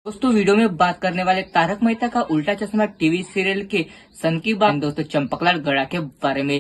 दोस्तों वीडियो में बात करने वाले तारक मेहता का उल्टा चश्मा टीवी सीरियल के सन की बात दोस्तों चंपकलाल गड़ा के बारे में।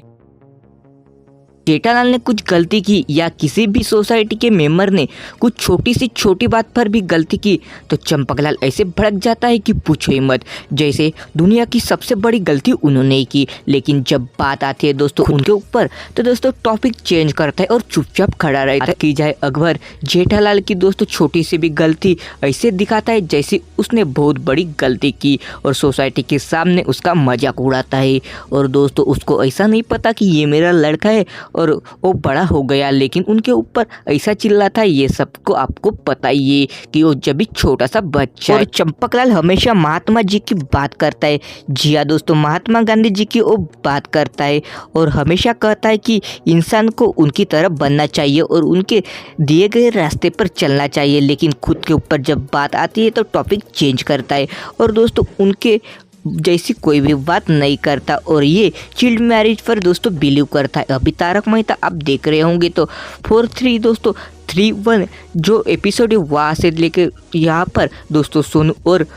जेठालाल ने कुछ गलती की या किसी भी सोसाइटी के मेंबर ने कुछ छोटी सी छोटी बात पर भी गलती की तो चंपकलाल ऐसे भड़क जाता है कि पूछो ही मत, जैसे दुनिया की सबसे बड़ी गलती उन्होंने ही की। लेकिन जब बात आती है दोस्तों उनके ऊपर तो दोस्तों टॉपिक चेंज करता है और चुपचाप खड़ा रहता है। की जाए अकबर जेठालाल की दोस्तों छोटी सी भी गलती ऐसे दिखाता है जैसे उसने बहुत बड़ी गलती की और सोसाइटी के सामने उसका मजाक उड़ाता है। और दोस्तों उसको ऐसा नहीं पता कि ये मेरा लड़का है और वो बड़ा हो गया, लेकिन उनके ऊपर ऐसा चिल्लाता है। ये सबको आपको पता ही है कि वो जब भी छोटा सा बच्चा है। और चंपकलाल हमेशा महात्मा जी की बात करता है। जी हाँ दोस्तों, महात्मा गांधी जी की वो बात करता है और हमेशा कहता है कि इंसान को उनकी तरह बनना चाहिए और उनके दिए गए रास्ते पर चलना चाहिए। लेकिन खुद के ऊपर जब बात आती है तो टॉपिक चेंज करता है और दोस्तों उनके जैसी कोई भी बात नहीं करता और ये चिल्ड मैरिज पर दोस्तों बिलीव करता है। अभी तारक मेहता आप देख रहे होंगे तो 4-3 दोस्तों 3-1 जो एपिसोड है वहाँ से लेकर यहाँ पर दोस्तों सोनू और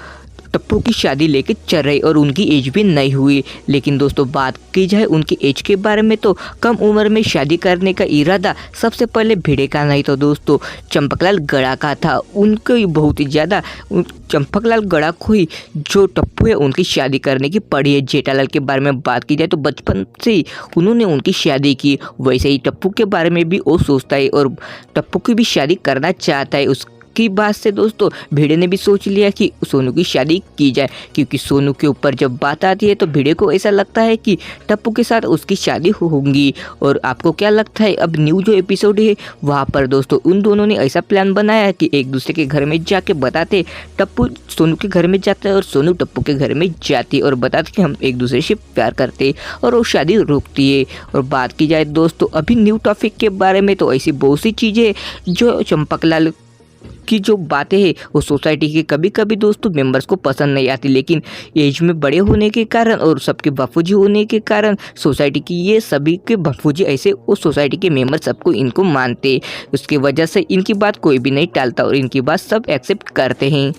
टप्पू की शादी लेके चल रही और उनकी एज भी नहीं हुई। लेकिन दोस्तों बात की जाए उनकी एज के बारे में तो कम उम्र में शादी करने का इरादा सबसे पहले भिड़े का नहीं तो दोस्तों चंपकलाल गड़ा का था। उनको ही बहुत ही ज़्यादा चंपकलाल गड़ा को ही जो टप्पू है उनकी शादी करने की पड़ी है। जेठालाल के बारे में बात की जाए तो बचपन से ही उन्होंने उनकी शादी की, वैसे ही टप्पू के बारे में भी वो सोचता है और टप्पू की भी शादी करना चाहता है। की बात से दोस्तों भिड़े ने भी सोच लिया कि सोनू की शादी की जाए, क्योंकि सोनू के ऊपर जब बात आती है तो भिड़े को ऐसा लगता है कि टप्पू के साथ उसकी शादी होगी। और आपको क्या लगता है, अब न्यू जो एपिसोड है वहाँ पर दोस्तों उन दोनों ने ऐसा प्लान बनाया कि एक दूसरे के घर में जाके बताते, टप्पू सोनू के घर में जाता है और सोनू टप्पू के घर में जाती है और बताते कि हम एक दूसरे से प्यार करते और वो शादी रोकती है। और बात की जाए दोस्तों अभी न्यू टॉपिक के बारे में तो ऐसी बहुत सी चीज़ें जो चंपकलाल की जो बातें हैं वो सोसाइटी के कभी कभी दोस्तों मेंबर्स को पसंद नहीं आती, लेकिन एज में बड़े होने के कारण और सबके बापूजी होने के कारण सोसाइटी की ये सभी के बापूजी ऐसे उस सोसाइटी के मेंबर सबको इनको मानते, उसकी वजह से इनकी बात कोई भी नहीं टालता और इनकी बात सब एक्सेप्ट करते हैं।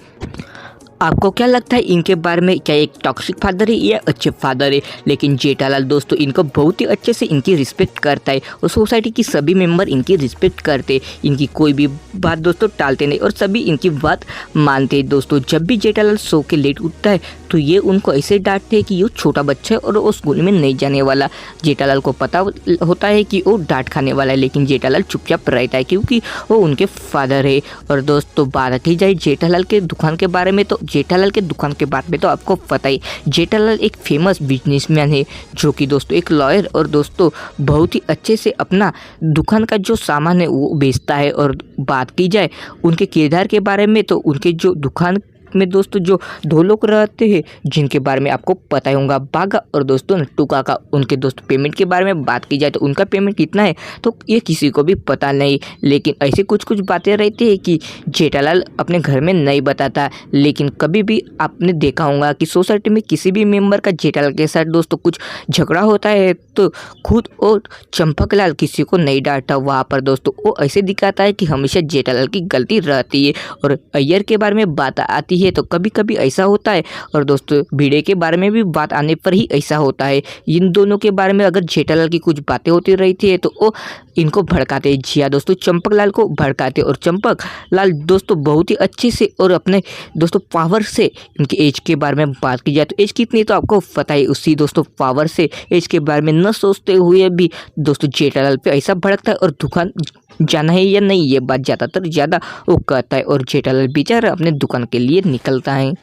आपको क्या लगता है इनके बारे में, क्या एक टॉक्सिक फादर है या अच्छे फादर है? लेकिन जेठालाल दोस्तों इनको बहुत ही अच्छे से इनकी रिस्पेक्ट करता है और सोसाइटी की सभी मेंबर इनकी रिस्पेक्ट करते, इनकी कोई भी बात दोस्तों टालते नहीं और सभी इनकी बात मानते हैं। दोस्तों जब भी जेठालाल सो के लेट उठता है तो ये उनको ऐसे डांटते हैं कि ये छोटा बच्चा है और वो स्कूल में नहीं जाने वाला। जेठालाल को पता होता है कि वो डांट खाने वाला है, लेकिन जेठालाल चुपचाप रहता है क्योंकि वो उनके फादर है। और दोस्तों बात की जाए जेठालाल के दुकान के बारे में तो जेठालाल के दुकान के बारे में तो आपको पता ही, जेठालाल एक फेमस बिजनेसमैन है जो कि दोस्तों एक लॉयर और दोस्तों बहुत ही अच्छे से अपना दुकान का जो सामान है वो बेचता है। और बात की जाए उनके किरदार के बारे में तो उनके जो दुकान में दोस्तों जो 2 लोग रहते हैं जिनके बारे में आपको पता ही होगा, बागा और दोस्तों नट्टू काका। उनके दोस्तों पेमेंट के बारे में बात की जाए तो उनका पेमेंट कितना है तो ये किसी को भी पता नहीं, लेकिन ऐसे कुछ कुछ बातें रहती है कि जेठालाल अपने घर में नहीं बताता। लेकिन कभी भी आपने देखा होगा कि सोसाइटी में किसी भी मेंबर का जेठालाल के साथ दोस्तों कुछ झगड़ा होता है तो खुद और चंपकलाल किसी को नहीं डांटता, वहाँ पर दोस्तों वो ऐसे दिखाता है कि हमेशा जेठालाल की गलती रहती है। और अय्यर के बारे में बात आती है तो कभी कभी ऐसा होता है और दोस्तों भिड़े के बारे में भी बात आने पर ही ऐसा होता है। इन दोनों के बारे में अगर जेठालाल की कुछ बातें होती रहती है तो वो इनको भड़काते हैं। जी हाँ दोस्तों, चंपकलाल को भड़काते और चंपकलाल दोस्तों बहुत ही अच्छे से और अपने दोस्तों पावर से इनकी एज के बारे में बात की जाए तो एज कितनी है तो आपको पता है, उसी दोस्तों पावर से एज के बारे में न सोचते हुए भी दोस्तों जेठालाल पे ऐसा भड़कता है और दुकान जाना है या नहीं ये बात ज़्यादातर ज़्यादा वो कहता है और जेठालाल बेचारा अपने दुकान के लिए निकलता है।